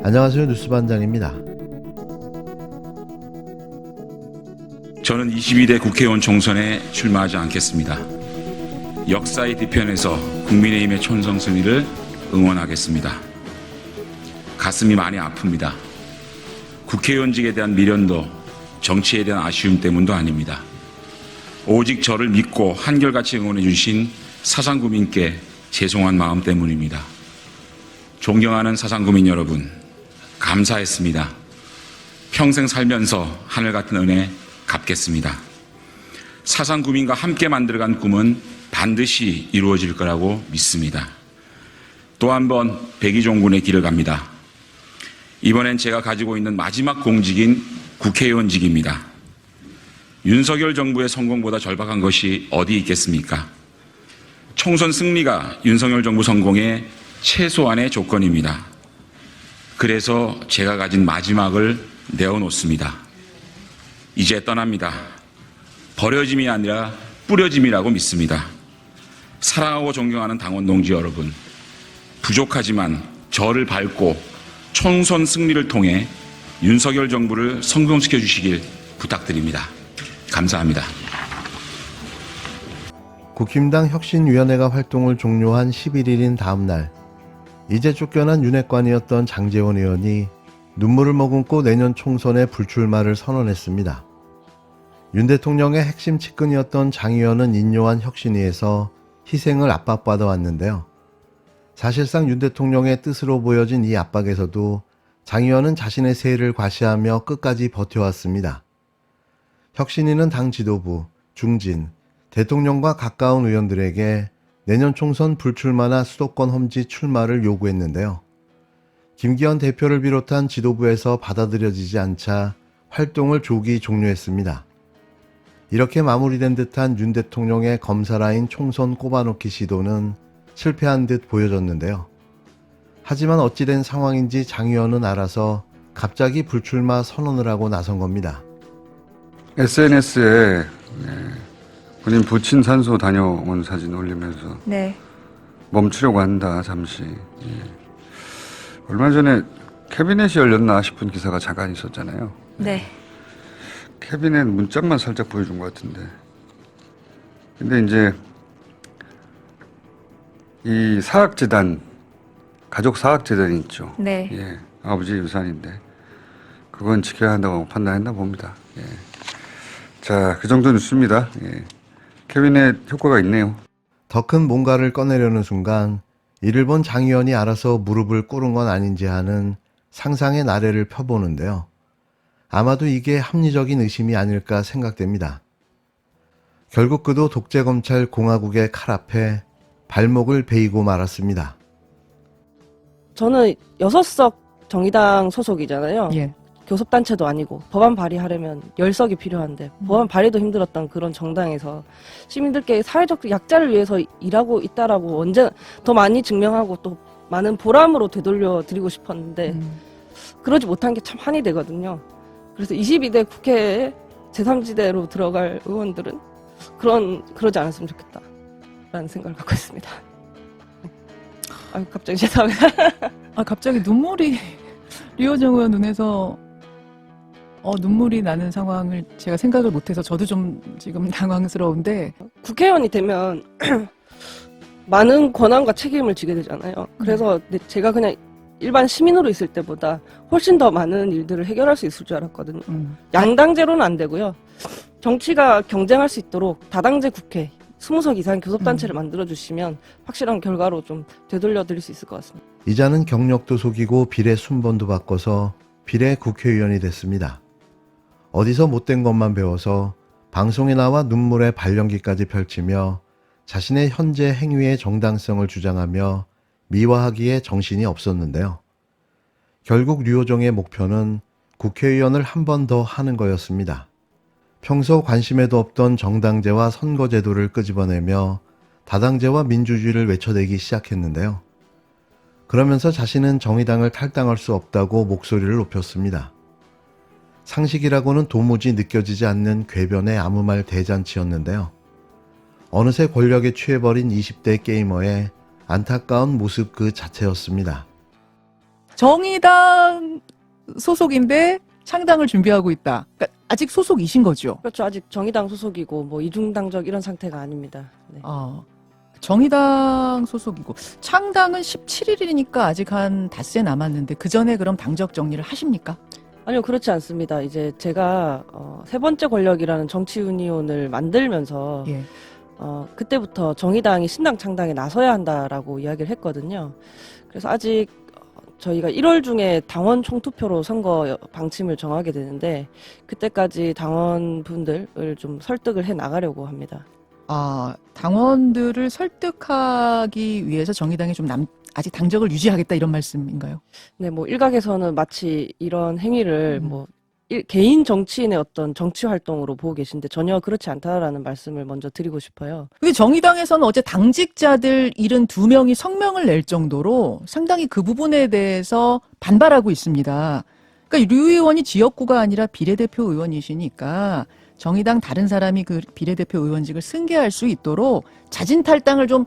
안녕하세요. 뉴스반장입니다. 저는 22대 국회의원 총선에 출마하지 않겠습니다. 역사의 뒤편에서 국민의힘의 촌성 승리를 응원하겠습니다. 가슴이 많이 아픕니다. 국회의원직에 대한 미련도 정치에 대한 아쉬움 때문도 아닙니다. 오직 저를 믿고 한결같이 응원해 주신 사상구민께 죄송한 마음 때문입니다. 존경하는 사상구민 여러분, 감사했습니다. 평생 살면서 하늘 같은 은혜 갚겠습니다. 사상구민과 함께 만들어간 꿈은 반드시 이루어질 거라고 믿습니다. 또 한 번 백의종 군의 길을 갑니다. 이번엔 제가 가지고 있는 마지막 공직인 국회의원직입니다. 윤석열 정부의 성공보다 절박한 것이 어디 있겠습니까? 총선 승리가 윤석열 정부 성공의 최소한의 조건입니다. 그래서 제가 가진 마지막을 내어놓습니다. 이제 떠납니다. 버려짐이 아니라 뿌려짐이라고 믿습니다. 사랑하고 존경하는 당원 동지 여러분, 부족하지만 저를 밟고 총선 승리를 통해 윤석열 정부를 성공시켜 주시길 부탁드립니다. 감사합니다. 국힘당 혁신위원회가 활동을 종료한 11일인 다음 날, 이제 쫓겨난 윤핵관이었던 장제원 의원이 눈물을 머금고 내년 총선에 불출마를 선언했습니다. 윤 대통령의 핵심 측근이었던 장 의원은 인요한 혁신위에서 희생을 압박받아 왔는데요. 사실상 윤 대통령의 뜻으로 보여진 이 압박에서도 장 의원은 자신의 세를 과시하며 끝까지 버텨왔습니다. 혁신위는 당 지도부, 중진, 대통령과 가까운 의원들에게 내년 총선 불출마나 수도권 험지 출마를 요구했는데요. 김기현 대표를 비롯한 지도부에서 받아들여지지 않자 활동을 조기 종료했습니다. 이렇게 마무리된 듯한 윤 대통령의 검사라인 총선 꼽아놓기 시도는 실패한 듯 보여졌는데요. 하지만 어찌된 상황인지 장 의원은 알아서 갑자기 불출마 선언을 하고 나선 겁니다. SNS에 본인 부친 산소 다녀온 사진 올리면서 멈추려고 한다 잠시. 얼마 전에 캐비넷이 열렸나 싶은 기사가 잠깐 있었잖아요. 네. 캐비넷 문짝만 살짝 보여준 것 같은데. 근데 이제 이 사학재단, 가족 사학재단이 있죠. 네. 예, 아버지 유산인데 그건 지켜야 한다고 판단했나 봅니다. 예. 자, 그 정도 뉴스입니다. 예. 캐비넷 효과가 있네요. 더 큰 뭔가를 꺼내려는 순간 이를 본 장 의원이 알아서 무릎을 꿇은 건 아닌지 하는 상상의 나래를 펴보는데요. 아마도 이게 합리적인 의심이 아닐까 생각됩니다. 결국 그도 독재검찰 공화국의 칼 앞에 발목을 베이고 말았습니다. 저는 6석 정의당 소속이잖아요. 예. 교섭단체도 아니고 법안 발의하려면 10석이 필요한데 법안 발의도 힘들었던 그런 정당에서 시민들께 사회적 약자를 위해서 일하고 있다라고 언제 더 많이 증명하고 또 많은 보람으로 되돌려 드리고 싶었는데 그러지 못한 게 참 한이 되거든요. 그래서 22대 국회에 제3지대로 들어갈 의원들은 그러지 않았으면 좋겠다라는 생각을 갖고 있습니다. 갑자기 죄송합니다. 갑자기 눈물이 류호정 의원 눈에서 눈물이 나는 상황을 제가 생각을 못해서 저도 좀 지금 당황스러운데. 국회의원이 되면 많은 권한과 책임을 지게 되잖아요. 그래서 제가 그냥 일반 시민으로 있을 때보다 훨씬 더 많은 일들을 해결할 수 있을 줄 알았거든요. 양당제로는 안 되고요. 정치가 경쟁할 수 있도록 다당제 국회, 20석 이상 교섭단체를 만들어주시면 확실한 결과로 좀 되돌려드릴 수 있을 것 같습니다. 이자는 경력도 속이고 비례 순번도 바꿔서 비례 국회의원이 됐습니다. 어디서 못된 것만 배워서 방송에 나와 눈물의 발연기까지 펼치며 자신의 현재 행위의 정당성을 주장하며 미화하기에 정신이 없었는데요. 결국 류호정의 목표는 국회의원을 한 번 더 하는 거였습니다. 평소 관심에도 없던 정당제와 선거제도를 끄집어내며 다당제와 민주주의를 외쳐대기 시작했는데요. 그러면서 자신은 정의당을 탈당할 수 없다고 목소리를 높였습니다. 상식이라고는 도무지 느껴지지 않는 궤변의 아무 말 대잔치였는데요. 어느새 권력에 취해버린 20대 게이머의 안타까운 모습 그 자체였습니다. 정의당 소속인데 창당을 준비하고 있다. 그러니까 아직 소속이신 거죠? 그렇죠. 아직 정의당 소속이고 뭐 이중당적 이런 상태가 아닙니다. 네. 정의당 소속이고 창당은 17일이니까 아직 한 닷새 남았는데 그 전에 그럼 당적 정리를 하십니까? 아니요, 그렇지 않습니다. 이제 제가 세 번째 권력이라는 정치 유니온을 만들면서 예. 그때부터 정의당이 신당 창당에 나서야 한다라고 이야기를 했거든요. 그래서 아직 저희가 1월 중에 당원 총투표로 선거 방침을 정하게 되는데 그때까지 당원분들을 좀 설득을 해 나가려고 합니다. 당원들을 설득하기 위해서 정의당이 좀 아직 당적을 유지하겠다 이런 말씀인가요? 네, 뭐 일각에서는 마치 이런 행위를 뭐 개인 정치인의 어떤 정치 활동으로 보고 계신데 전혀 그렇지 않다라는 말씀을 먼저 드리고 싶어요. 근데 정의당에서는 어제 당직자들 72명이 성명을 낼 정도로 상당히 그 부분에 대해서 반발하고 있습니다. 그러니까 류 의원이 지역구가 아니라 비례대표 의원이시니까 정의당 다른 사람이 그 비례대표 의원직을 승계할 수 있도록 자진 탈당을 좀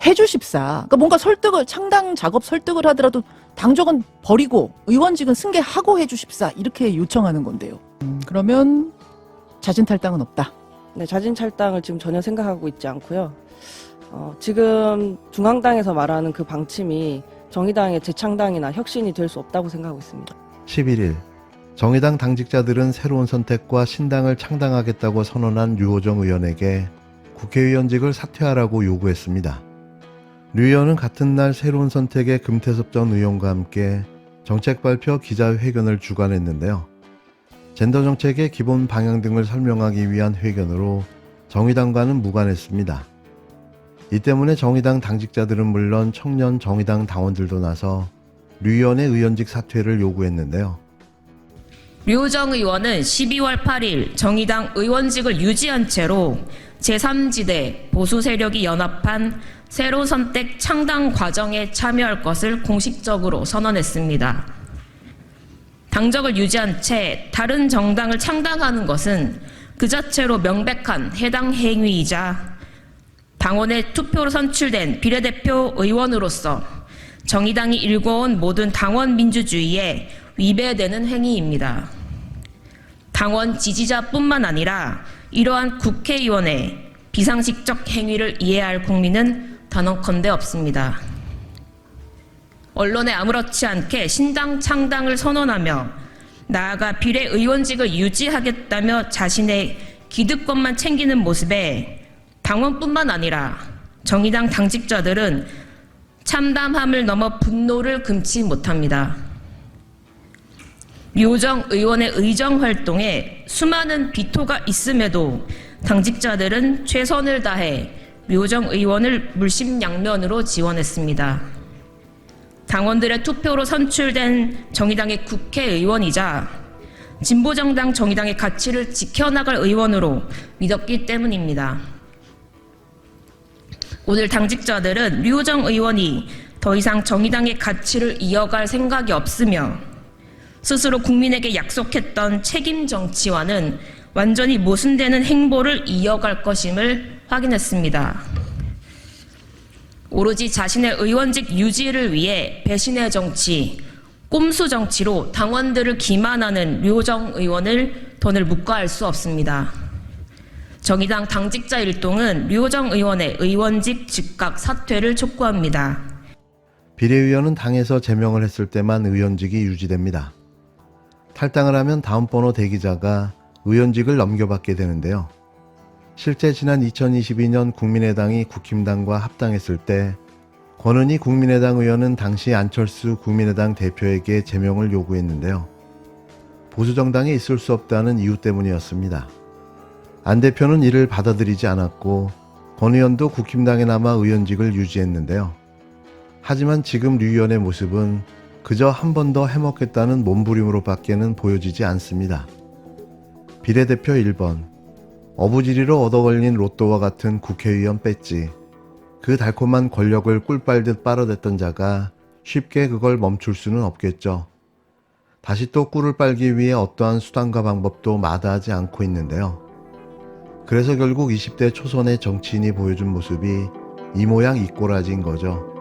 해주십사. 그러니까 뭔가 창당 작업 설득을 하더라도 당적은 버리고 의원직은 승계하고 해주십사. 이렇게 요청하는 건데요. 그러면 자진 탈당은 없다. 네, 자진 탈당을 지금 전혀 생각하고 있지 않고요. 지금 중앙당에서 말하는 그 방침이 정의당의 재창당이나 혁신이 될 수 없다고 생각하고 있습니다. 11일 정의당 당직자들은 새로운 선택과 신당을 창당하겠다고 선언한 류호정 의원에게 국회의원직을 사퇴하라고 요구했습니다. 류 의원은 같은 날 새로운 선택의 금태섭 전 의원과 함께 정책 발표 기자회견을 주관했는데요. 젠더 정책의 기본 방향 등을 설명하기 위한 회견으로 정의당과는 무관했습니다. 이 때문에 정의당 당직자들은 물론 청년 정의당 당원들도 나서 류 의원의 의원직 사퇴를 요구했는데요. 류호정 의원은 12월 8일 정의당 의원직을 유지한 채로 제3지대 보수 세력이 연합한 새로운 선택 창당 과정에 참여할 것을 공식적으로 선언했습니다. 당적을 유지한 채 다른 정당을 창당하는 것은 그 자체로 명백한 해당 행위이자 당원의 투표로 선출된 비례대표 의원으로서 정의당이 일궈온 모든 당원 민주주의에 위배되는 행위입니다. 당원 지지자뿐만 아니라 이러한 국회의원의 비상식적 행위를 이해할 국민은 단언컨대 없습니다. 언론에 아무렇지 않게 신당 창당을 선언하며 나아가 비례의원직을 유지하겠다며 자신의 기득권만 챙기는 모습에 당원뿐만 아니라 정의당 당직자들은 참담함을 넘어 분노를 금치 못합니다. 류호정 의원의 의정 활동에 수많은 비토가 있음에도 당직자들은 최선을 다해 류호정 의원을 물심양면으로 지원했습니다. 당원들의 투표로 선출된 정의당의 국회의원이자 진보정당 정의당의 가치를 지켜나갈 의원으로 믿었기 때문입니다. 오늘 당직자들은 류호정 의원이 더 이상 정의당의 가치를 이어갈 생각이 없으며 스스로 국민에게 약속했던 책임 정치와는 완전히 모순되는 행보를 이어갈 것임을 확인했습니다. 오로지 자신의 의원직 유지를 위해 배신의 정치, 꼼수 정치로 당원들을 기만하는 류호정 의원을 더는 묵과할 수 없습니다. 정의당 당직자 일동은 류호정 의원의 의원직 즉각 사퇴를 촉구합니다. 비례의원은 당에서 제명을 했을 때만 의원직이 유지됩니다. 탈당을 하면 다음 번호 대기자가 의원직을 넘겨받게 되는데요. 실제 지난 2022년 국민의당이 국힘당과 합당했을 때 권은희 국민의당 의원은 당시 안철수 국민의당 대표에게 제명을 요구했는데요. 보수정당에 있을 수 없다는 이유 때문이었습니다. 안 대표는 이를 받아들이지 않았고 권 의원도 국힘당에 남아 의원직을 유지했는데요. 하지만 지금 류 의원의 모습은 그저 한 번 더 해먹겠다는 몸부림으로밖에는 보여지지 않습니다. 비례대표 1번, 어부지리로 얻어걸린 로또와 같은 국회의원 배지, 그 달콤한 권력을 꿀 빨듯 빨아댔던 자가 쉽게 그걸 멈출 수는 없겠죠. 다시 또 꿀을 빨기 위해 어떠한 수단과 방법도 마다하지 않고 있는데요. 그래서 결국 20대 초선의 정치인이 보여준 모습이 이 모양 이 꼬라지인 거죠.